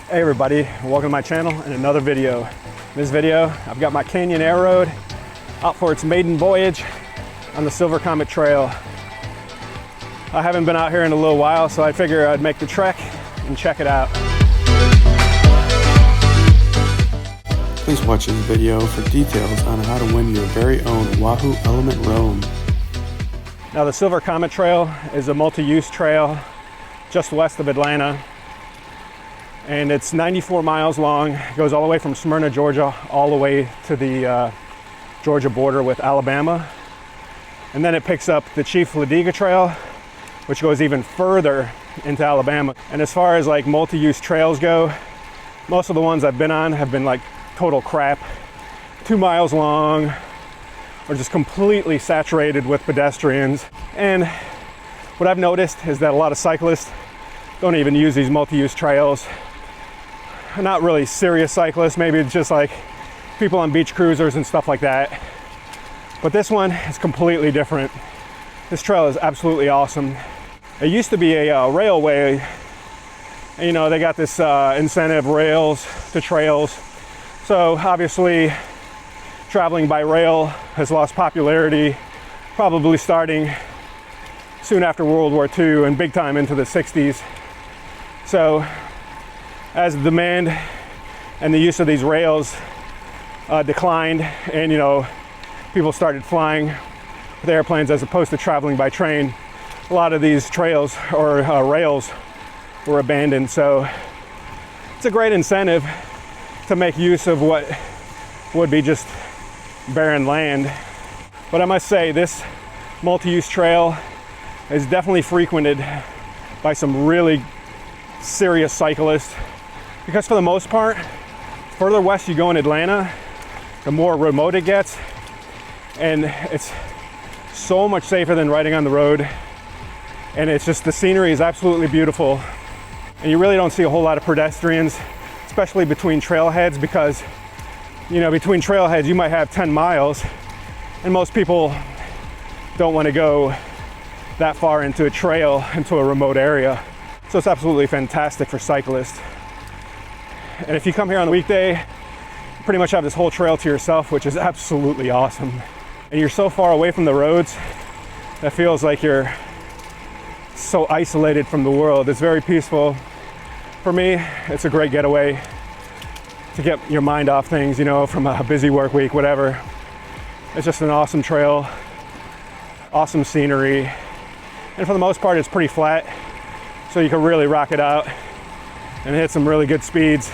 Hey everybody, welcome to my channel and another video. In this video, I've got my Canyon Aeroad out for its maiden voyage on the Silver Comet Trail. I haven't been out here in a little while, so I figure I'd make the trek and check it out. Please watch this video for details on how to win your very own Wahoo Elemnt roam. Now the Silver Comet Trail is a multi-use trail just west of Atlanta. And it's 94 miles long. It goes all the way from Smyrna, Georgia, all the way to the Georgia border with Alabama. And then it picks up the Chief Ladiga Trail, which goes even further into Alabama. And as far as like multi-use trails go, most of the ones I've been on have been like total crap. 2 miles long, or just completely saturated with pedestrians. And what I've noticed is that a lot of cyclists don't even use these multi-use trails. Not really serious cyclists, maybe it's just like people on beach cruisers and stuff like that. But this one is completely different. This trail is absolutely awesome. It used to be a railway. And, you know, they got this incentive, rails to trails. So obviously traveling by rail has lost popularity, probably starting soon after World War II and big time into the 60s. So as the demand and the use of these rails declined, and you know, people started flying with airplanes as opposed to traveling by train, a lot of these trails or rails were abandoned. So it's a great incentive to make use of what would be just barren land. But I must say, this multi-use trail is definitely frequented by some really serious cyclists, because for the most part, further west you go in Atlanta, the more remote it gets, and it's so much safer than riding on the road. And it's just, the scenery is absolutely beautiful, and you really don't see a whole lot of pedestrians, especially between trailheads, because you know, between trailheads you might have 10 miles, and most people don't want to go that far into a trail, into a remote area. So it's absolutely fantastic for cyclists. And if you come here on the weekday, you pretty much have this whole trail to yourself, which is absolutely awesome. And you're so far away from the roads, that feels like you're so isolated from the world. It's very peaceful. For me, it's a great getaway to get your mind off things, you know, from a busy work week, whatever. It's just an awesome trail, awesome scenery. And for the most part, it's pretty flat, so you can really rock it out and hit some really good speeds.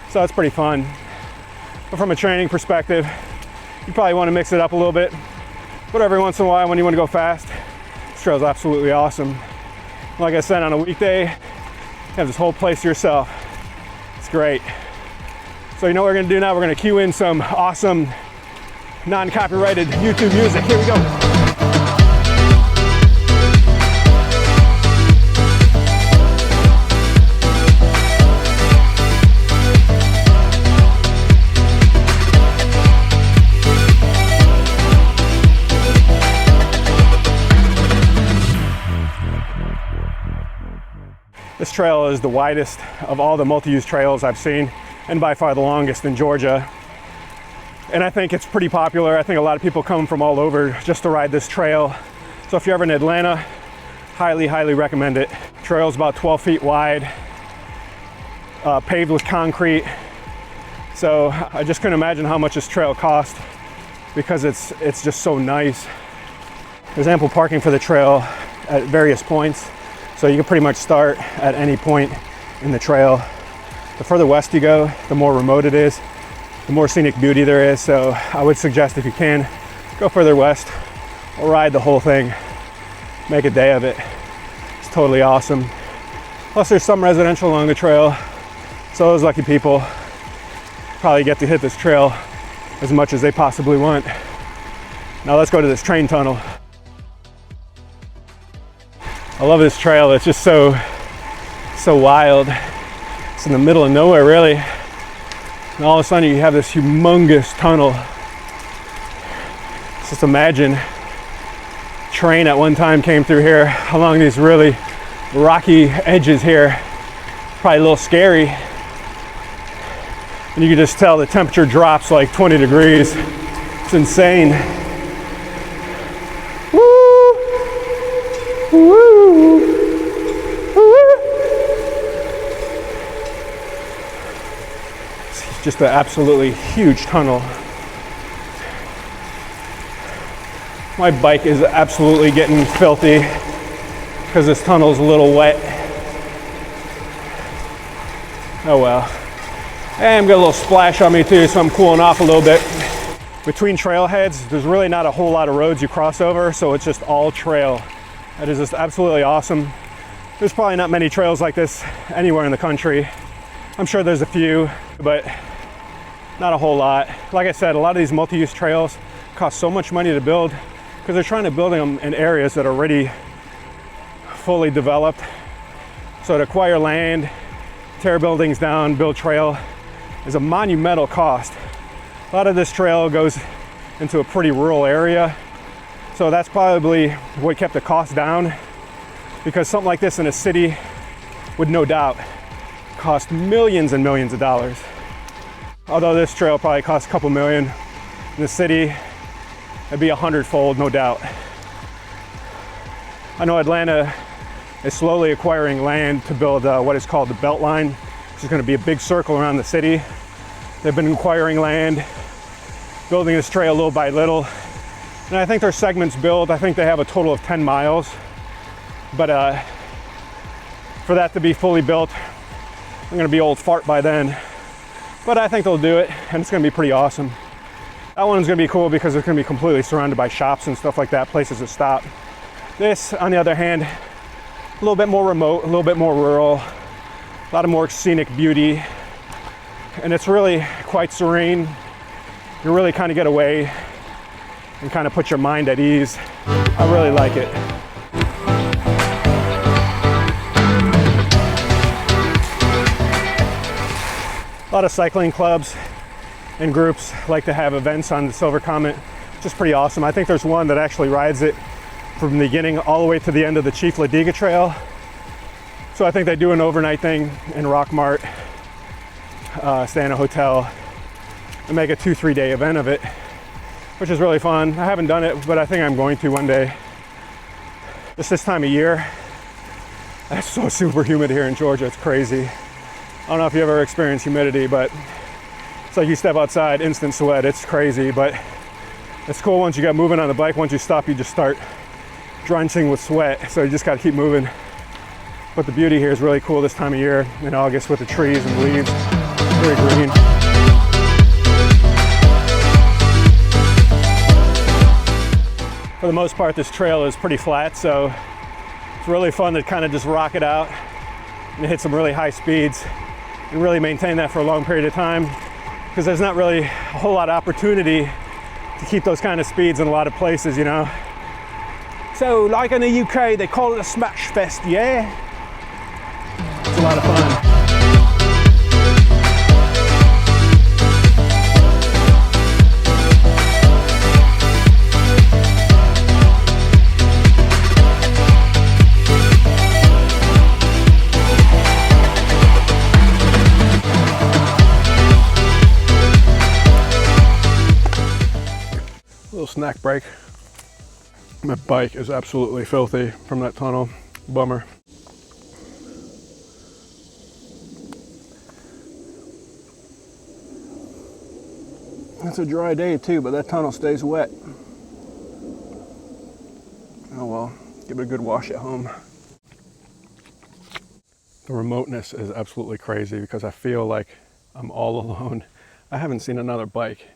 So it's pretty fun. But from a training perspective, you probably want to mix it up a little bit. But every once in a while, when you want to go fast, this trail is absolutely awesome. Like I said, on a weekday, you have this whole place to yourself. It's great. So you know what we're gonna do now? We're gonna cue in some awesome non-copyrighted YouTube music. Here we go. This trail is the widest of all the multi-use trails I've seen, and by far the longest in Georgia. And I think it's pretty popular. I think a lot of people come from all over just to ride this trail. So if you're ever in Atlanta, highly, highly recommend it. The trail's about 12 feet wide, paved with concrete. So I just couldn't imagine how much this trail cost, because it's just so nice. There's ample parking for the trail at various points. So you can pretty much start at any point in the trail. The further west you go, the more remote it is, the more scenic beauty there is. So I would suggest, if you can, go further west or ride the whole thing. Make a day of it. It's totally awesome. Plus there's some residential along the trail, so those lucky people probably get to hit this trail as much as they possibly want. Now let's go to this train tunnel. I love this trail. It's just so wild. It's in the middle of nowhere, really. And all of a sudden you have this humongous tunnel. Just imagine train at one time came through here along these really rocky edges here. probably a little scary. And you can just tell the temperature drops like 20 degrees. It's insane. Woo! Woo! Woo! It's just an absolutely huge tunnel. My bike is absolutely getting filthy because this tunnel's a little wet. Oh well. And I'm got a little splash on me too, so I'm cooling off a little bit. Between trailheads, there's really not a whole lot of roads you cross over, so it's just all trail. That is just absolutely awesome. There's probably not many trails like this anywhere in the country. I'm sure there's a few, but not a whole lot. Like I said, a lot of these multi-use trails cost so much money to build because they're trying to build them in areas that are already fully developed. So to acquire land, tear buildings down, build trail is a monumental cost. A lot of this trail goes into a pretty rural area. So that's probably what kept the cost down, because something like this in a city would no doubt cost millions and millions of dollars. Although this trail probably costs a couple million, in the city it'd be 100-fold, no doubt. I know Atlanta is slowly acquiring land to build what is called the Beltline, which is going to be a big circle around the city. They've been acquiring land, building this trail little by little. And I think their segments build, I think they have a total of 10 miles. But for that to be fully built, I'm gonna be old fart by then. But I think they'll do it, and it's gonna be pretty awesome. That one's gonna be cool because it's gonna be completely surrounded by shops and stuff like that, places to stop. This, on the other hand, a little bit more remote, a little bit more rural, a lot of more scenic beauty. And it's really quite serene. You really kind of get away and kind of put your mind at ease. I really like it. A lot of cycling clubs and groups like to have events on the Silver Comet, which is pretty awesome. I think there's one that actually rides it from the beginning all the way to the end of the Chief Ladiga Trail. So I think they do an overnight thing in Rockmart, stay in a hotel, and make a 2-3 day event of it, which is really fun. I haven't done it, but I think I'm going to one day. Just this time of year, it's so super humid here in Georgia, it's crazy. I don't know if you ever experienced humidity, but it's like you step outside, instant sweat, it's crazy, but it's cool once you get moving on the bike. Once you stop, you just start drenching with sweat, so you just gotta keep moving. But the beauty here is really cool this time of year in August with the trees and leaves, very green. For the most part, this trail is pretty flat, so it's really fun to kind of just rock it out and hit some really high speeds and really maintain that for a long period of time, because there's not really a whole lot of opportunity to keep those kind of speeds in a lot of places, you know. So like in the UK, they call it a smash fest, yeah? It's a lot of fun. Little snack break. My bike is absolutely filthy from that tunnel. Bummer. It's a dry day too, but that tunnel stays wet. Oh well, give it a good wash at home. The remoteness is absolutely crazy because I feel like I'm all alone. I haven't seen another bike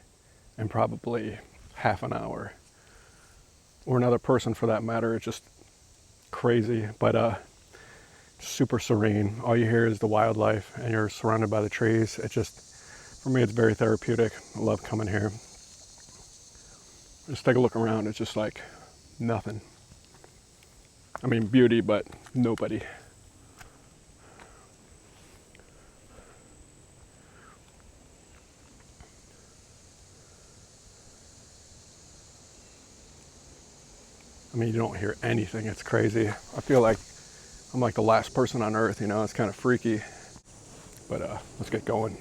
in probably half an hour, or another person for that matter. It's just crazy, but super serene. All you hear is the wildlife and you're surrounded by the trees. It just, for me, it's very therapeutic. I love coming here. Just take a look around. It's just like nothing. I mean, beauty, but nobody. I mean, you don't hear anything. It's crazy. I feel like I'm like the last person on earth, you know. It's kind of freaky. But let's get going.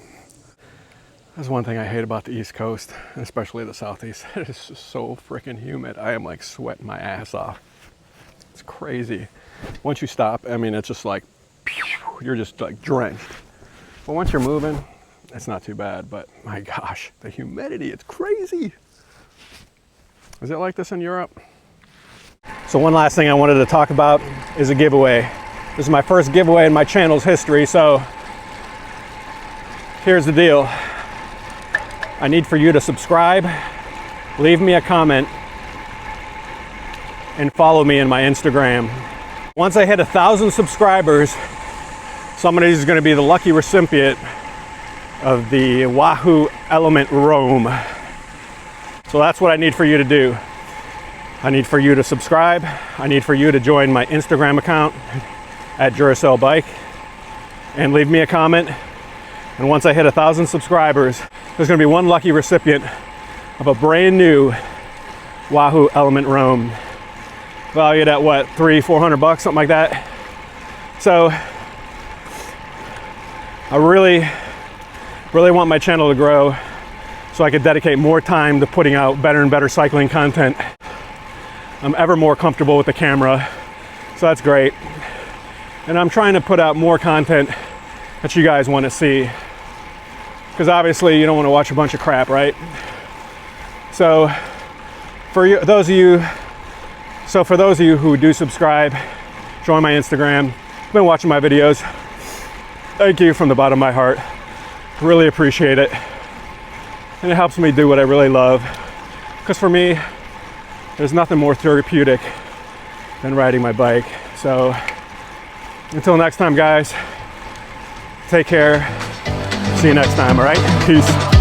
That's one thing I hate about the East Coast, especially the Southeast. It is just so freaking humid. I am like sweating my ass off. It's crazy. Once you stop, I mean, it's just like, you're just like drenched. But once you're moving, it's not too bad. But my gosh, the humidity, it's crazy. Is it like this in Europe? So one last thing I wanted to talk about is a giveaway. This is my first giveaway in my channel's history, so here's the deal. I need for you to subscribe, leave me a comment, and follow me in my Instagram. Once I hit 1,000 subscribers, somebody is going to be the lucky recipient of the Wahoo Elemnt Roam. So that's what I need for you to do. I need for you to subscribe. I need for you to join my Instagram account at Duracell Bike and leave me a comment. And once I hit 1,000 subscribers, there's going to be one lucky recipient of a brand new Wahoo Elemnt Roam, valued at what, $300-400 bucks, something like that. So I really want my channel to grow so I could dedicate more time to putting out better and better cycling content. I'm ever more comfortable with the camera, so that's great. And I'm trying to put out more content that you guys want to see, because obviously you don't want to watch a bunch of crap, right? So for those of you who do subscribe, join my Instagram, been watching my videos, thank you from the bottom of my heart. Really appreciate it. And it helps me do what I really love, because for me, there's nothing more therapeutic than riding my bike. So until next time, guys, take care. See you next time, all right? Peace.